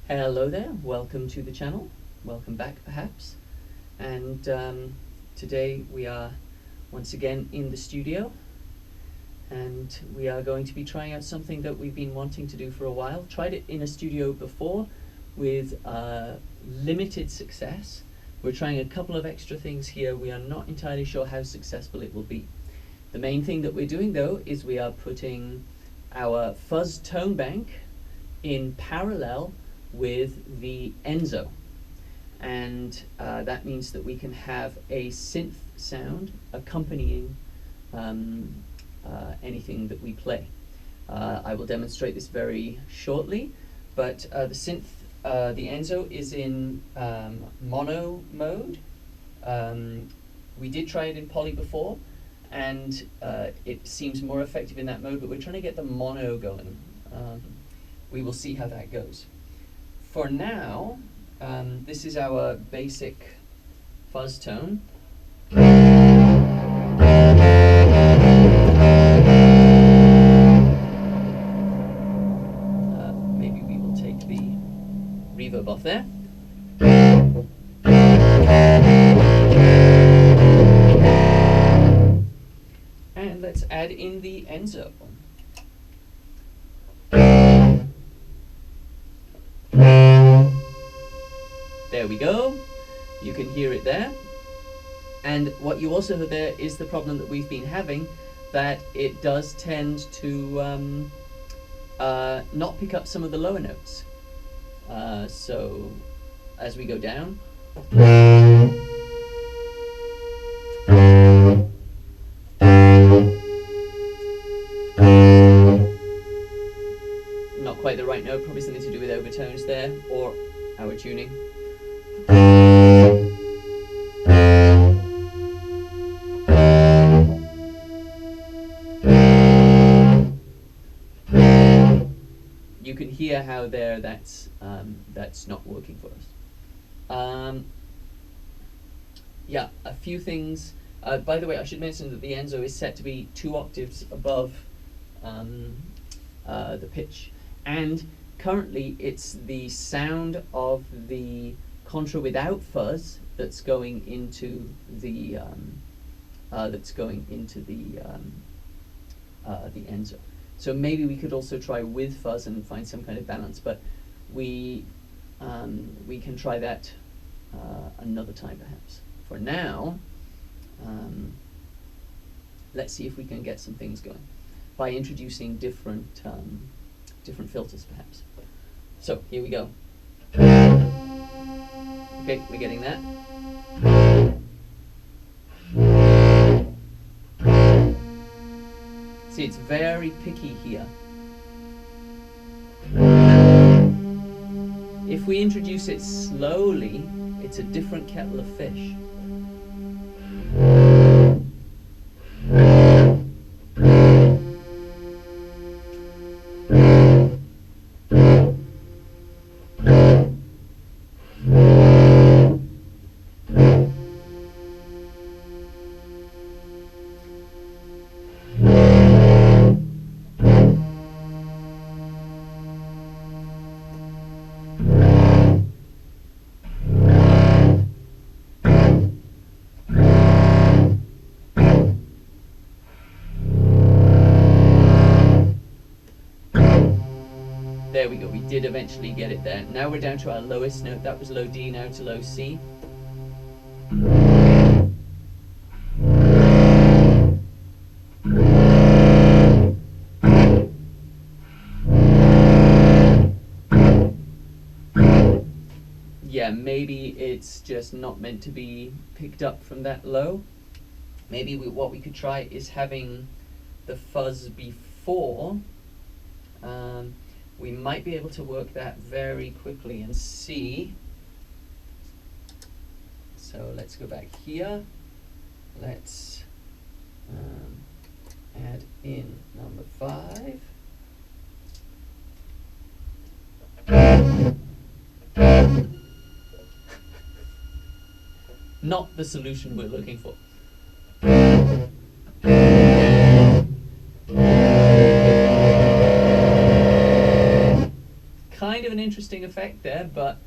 Hello there, welcome to the channel, welcome back perhaps, and today we are once again in the studio and we are going to be trying out something that we've been wanting to do for a while. Tried it in a studio before with limited success. We're trying a couple of extra things here. We are not entirely sure how successful it will be. The main thing that we're doing though is we are putting our Fuzz tone bank in parallel with the enzo, and that means that we can have a synth sound accompanying anything that we play. I will demonstrate this very shortly, but the synth, the enzo is in mono mode. We did try it in poly before, and it seems more effective in that mode, but we're trying to get the mono going. We will see how that goes. For now, this is our basic fuzz tone. Maybe we will take the reverb off there. And let's add in the enzo. There we go, you can hear it there. And what you also heard there is the problem that we've been having, that it does tend to not pick up some of the lower notes. So as we go down, not quite the right note, probably something to do with overtones there, or our tuning. You can hear how there that's not working for us. Yeah, a few things. By the way, I should mention that the enzo is set to be 2 octaves above the pitch, and currently it's the sound of the contra without fuzz that's going into the enzo. So maybe we could also try with fuzz and find some kind of balance, but we can try that another time perhaps. For now, let's see if we can get some things going by introducing different filters perhaps. So here we go. Okay, we're getting that. See, it's very picky here. If we introduce it slowly, it's a different kettle of fish. There we go, we did eventually get it there. Now we're down to our lowest note. That was low D, now to low C. Yeah, maybe it's just not meant to be picked up from that low. Maybe what we could try is having the fuzz before. We might be able to work that very quickly and see. So let's go back here. Let's add in number 5. Not the solution we're looking for. kind of an interesting effect there, but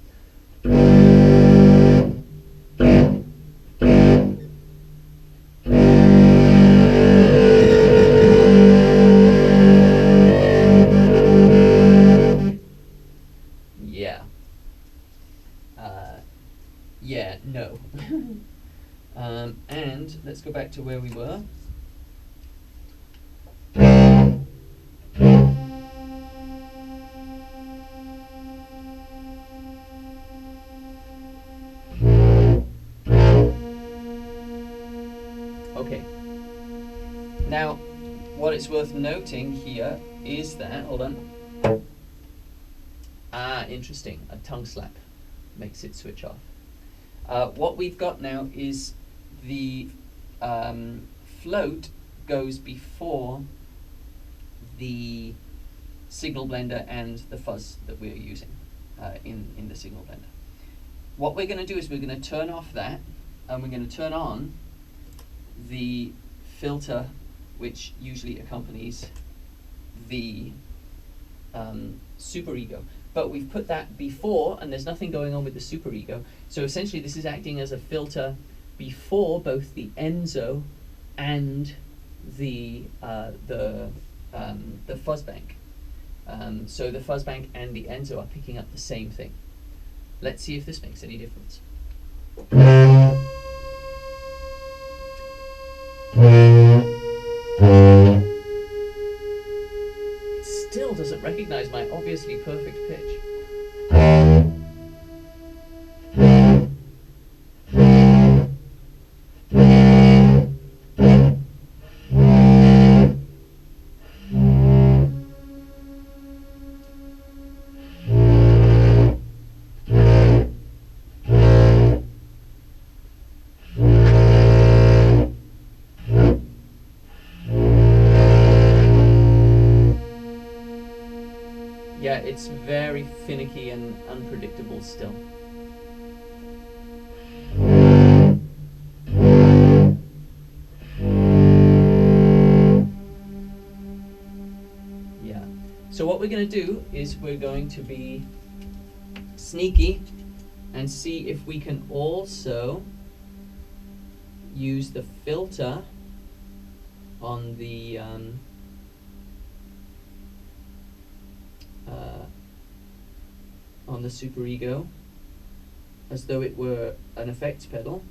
yeah. Yeah, no. And let's go back to where we were. Okay. Now, what is worth noting here is that, hold on. Ah, interesting. A tongue slap makes it switch off. What we've got now is the float goes before the signal blender and the fuzz that we're using in the signal blender. What we're going to do is we're going to turn off that, and we're going to turn on the filter which usually accompanies the superego. But we've put that before, and there's nothing going on with the superego. So essentially this is acting as a filter before both the enzo and the fuzz bank. So the fuzz bank and the enzo are picking up the same thing. Let's see if this makes any difference. It still doesn't recognize my obviously perfect pitch. Yeah, it's very finicky and unpredictable still. Yeah. So what we're going to do is we're going to be sneaky and see if we can also use the filter on the superego as though it were an effects pedal,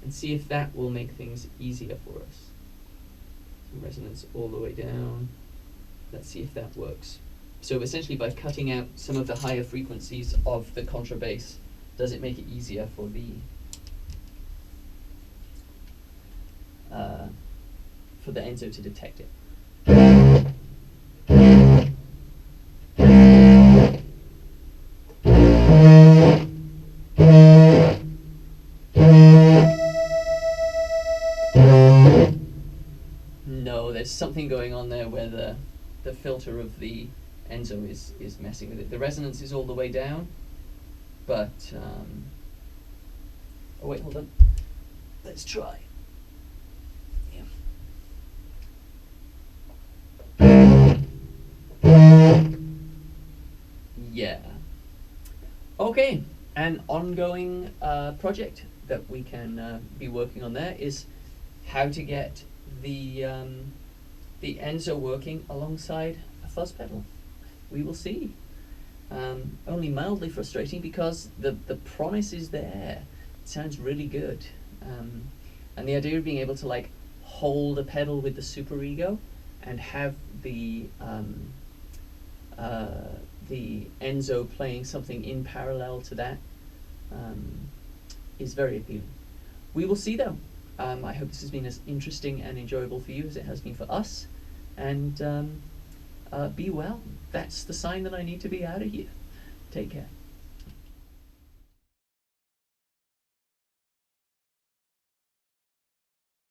and see if that will make things easier for us. So resonance all the way down. Let's see if that works. So essentially by cutting out some of the higher frequencies of the contrabass, does it make it easier for the enzo to detect it? No, there's something going on there where the filter of the enzo is messing with it. The resonance is all the way down, but oh wait, hold on. Let's try. Yeah. Okay, an ongoing project that we can be working on there is how to get the enzo working alongside a fuzz pedal. We will see. Only mildly frustrating because the promise is there. It sounds really good, and the idea of being able to like hold a pedal with the superego and have the enzo playing something in parallel to that is very appealing. We will see though. I hope this has been as interesting and enjoyable for you as it has been for us, and be well. That's the sign that I need to be out of here. Take care.